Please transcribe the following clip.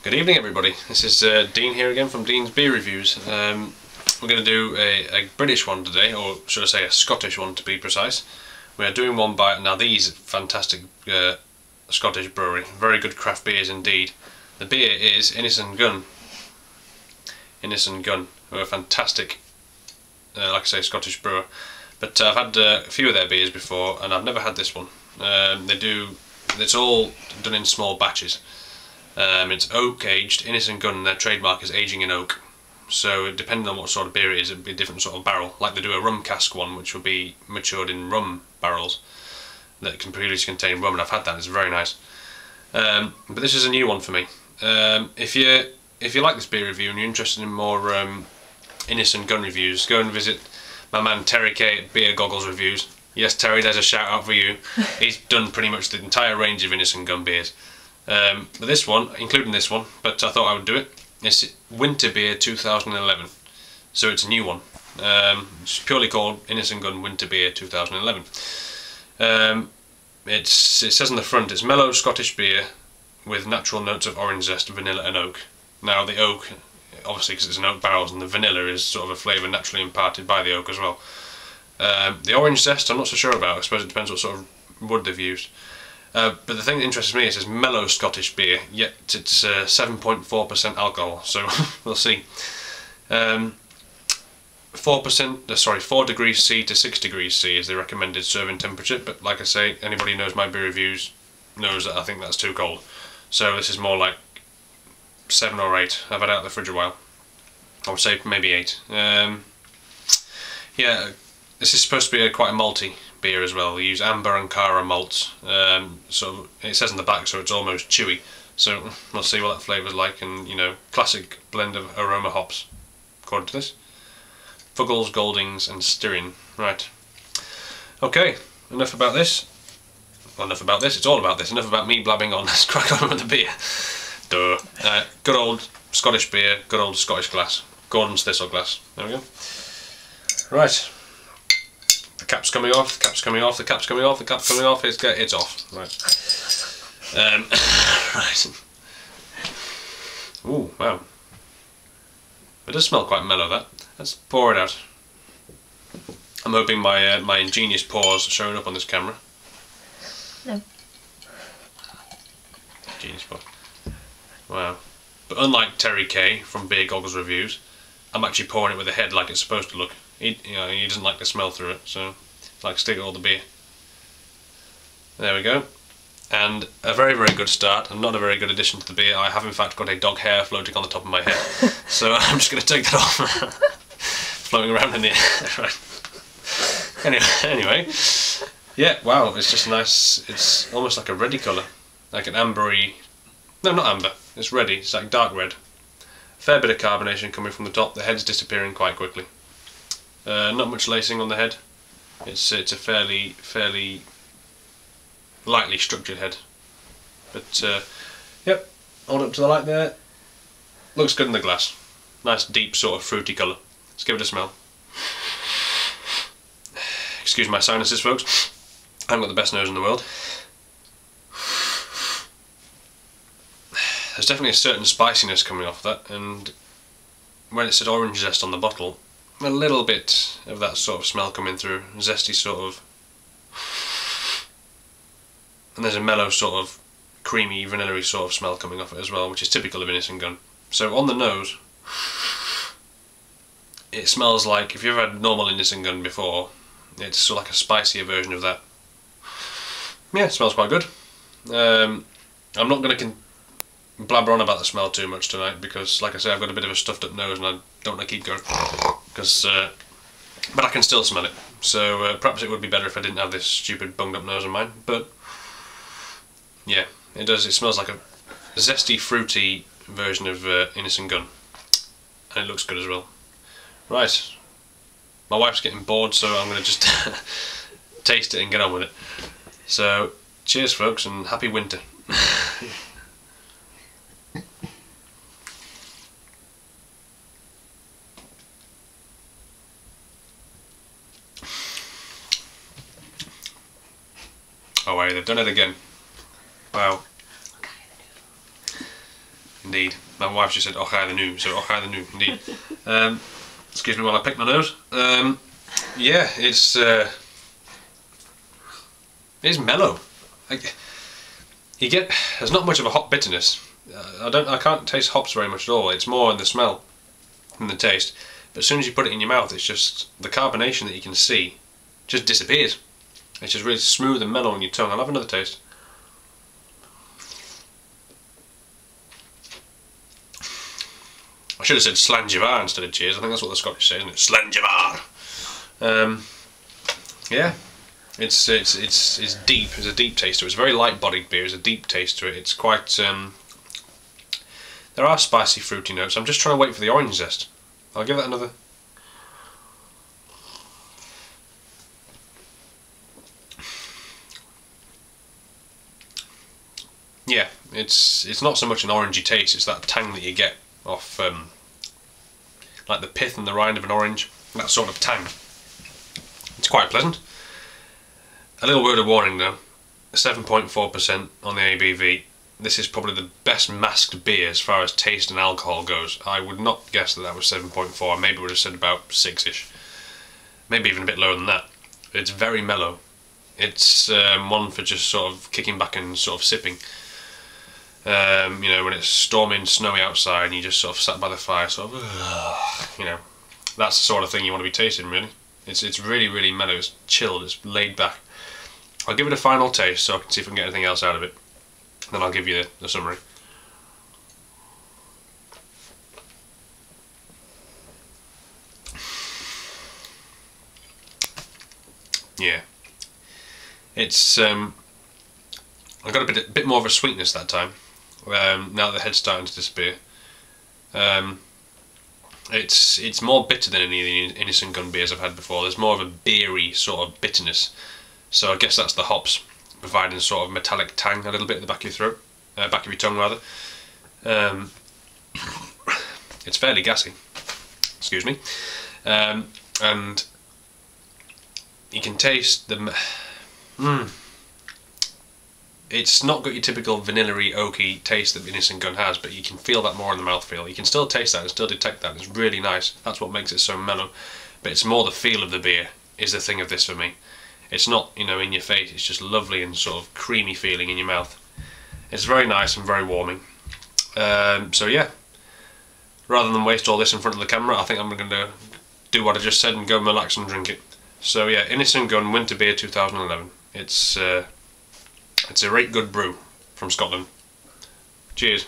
Good evening, everybody. This is Dean here again from Dean's Beer Reviews. We're going to do a British one today, or should I say a Scottish one to be precise. We're doing one by, now these fantastic Scottish brewery, very good craft beers indeed. The beer is Innis Gunn. Innis Gunn, who are a fantastic, like I say, Scottish brewer. But I've had a few of their beers before, and I've never had this one. It's all done in small batches. It's oak aged. Innis Gunn, their trademark is aging in oak. So depending on what sort of beer it is, it'd be a different sort of barrel. Like they do a rum cask one, which will be matured in rum barrels that can previously contain rum, and I've had that. It's very nice. But this is a new one for me. If you like this beer review and you're interested in more Innis Gunn reviews, go and visit my man Terry K at Beer Goggles Reviews. Yes, Terry, there's a shout out for you. He's done pretty much the entire range of Innis Gunn beers. But this one, including this one, but I thought I would do it. It's Winter Beer 2011, so it's a new one. It's purely called Innis Gunn Winter Beer 2011. It says on the front, it's mellow Scottish beer with natural notes of orange zest, vanilla and oak. Now the oak, obviously because it's an oak barrels, and the vanilla is sort of a flavour naturally imparted by the oak as well. The orange zest I'm not so sure about. I suppose it depends what sort of wood they've used. But the thing that interests me is it's mellow Scottish beer, yet it's 7.4% alcohol, so we'll see. 4 degrees C to 6 degrees C is the recommended serving temperature, but like I say, anybody who knows my beer reviews knows that I think that's too cold. So this is more like 7 or 8. I've had it out of the fridge a while. I would say maybe 8. Yeah, this is supposed to be quite a malty beer as well. We use amber and Cara malts. So it says on the back, so it's almost chewy. So we'll see what that flavour's like, and you know, classic blend of aroma hops, according to this. Fuggles, Goldings, and Styrian. Right. Okay. Enough about this. Well, enough about this. It's all about this. Enough about me blabbing on. Let's crack on with the beer. Duh. Good old Scottish beer. Good old Scottish glass. Gordon's thistle glass. There we go. Right. The cap's coming off, the cap's coming off, the cap's coming off, the cap's coming off, it's off. Right. Right. Ooh, wow. It does smell quite mellow, that. Let's pour it out. I'm hoping my ingenious pores are showing up on this camera. No. Ingenious pores. Wow. But unlike Terry K from Beer Goggles Reviews, I'm actually pouring it with the head like it's supposed to look. He doesn't like the smell through it, so I like to stick all the beer. There we go. And a very, very good start, and not a very good addition to the beer. I have in fact got a dog hair floating on the top of my head, so I'm just going to take that off. Floating around in the air. Right. Anyway, yeah, wow, it's just nice. It's almost like a reddy colour, like an ambery. No, not amber. It's reddy. It's like dark red. Fair bit of carbonation coming from the top. The head's disappearing quite quickly. Not much lacing on the head. It's a fairly lightly structured head. But yep, hold up to the light there. Looks good in the glass. Nice deep sort of fruity colour. Let's give it a smell. Excuse my sinuses, folks. I haven't got the best nose in the world. There's definitely a certain spiciness coming off that, and when it said orange zest on the bottle, a little bit of that sort of smell coming through, zesty sort of, and there's a mellow sort of creamy, vanilla-y sort of smell coming off it as well, which is typical of Innis Gunn. So on the nose, it smells like, if you've ever had normal Innis Gunn before, it's sort of like a spicier version of that. Yeah, it smells quite good. I'm not going to blabber on about the smell too much tonight, because like I say, I've got a bit of a stuffed up nose and I don't want to keep going, because but I can still smell it, so perhaps it would be better if I didn't have this stupid bunged up nose of mine. But yeah, it does. It smells like a zesty, fruity version of Innis Gunn, and it looks good as well. Right, my wife's getting bored, so I'm going to just taste it and get on with it. So cheers folks, and happy winter. Oh wait, they've done it again. Wow. Indeed. My wife just said, "Och, the new," so "Och, the new," indeed. Excuse me while I pick my nose. Yeah, it's mellow. There's not much of a hop bitterness. I can't taste hops very much at all. It's more in the smell than the taste. But as soon as you put it in your mouth, it's just the carbonation that you can see just disappears. It's just really smooth and mellow on your tongue. I'll have another taste. I should have said Slangevar instead of cheers. I think that's what the Scottish say, isn't it? Slangevar. Yeah, it's deep. It's a deep taste to it. It's a very light-bodied beer. It's a deep taste to it. It's quite. There are spicy, fruity notes. I'm just trying to wait for the orange zest. I'll give that another. Yeah, it's not so much an orangey taste. It's that tang that you get off, like the pith and the rind of an orange. That sort of tang. It's quite pleasant. A little word of warning though. 7.4% on the ABV. This is probably the best masked beer as far as taste and alcohol goes. I would not guess that was 7.4. Maybe would have said about 6ish. Maybe even a bit lower than that. It's very mellow. It's one for just sort of kicking back and sort of sipping. You know, when it's storming, snowy outside, and you just sort of sat by the fire, sort of, you know, that's the sort of thing you want to be tasting, really. It's really, really mellow. It's chilled. It's laid back. I'll give it a final taste so I can see if I can get anything else out of it. Then I'll give you the summary. Yeah, it's I got a bit more of a sweetness that time. Now that the head's starting to disappear, it's more bitter than any of the Innis Gunn beers I've had before. There's more of a beery sort of bitterness. So I guess that's the hops providing sort of metallic tang a little bit at the back of your throat, back of your tongue rather. It's fairly gassy. Excuse me, and you can taste the. It's not got your typical vanilla-y, oaky taste that Innis Gunn has, but you can feel that more in the mouthfeel. You can still taste that and still detect that. It's really nice. That's what makes it so mellow. But it's more the feel of the beer is the thing of this for me. It's not, you know, in your face. It's just lovely and sort of creamy feeling in your mouth. It's very nice and very warming. So yeah, rather than waste all this in front of the camera, I think I'm going to do what I just said and go relax and drink it. So yeah, Innis Gunn Winter Beer 2011. It's a right good brew from Scotland. Cheers.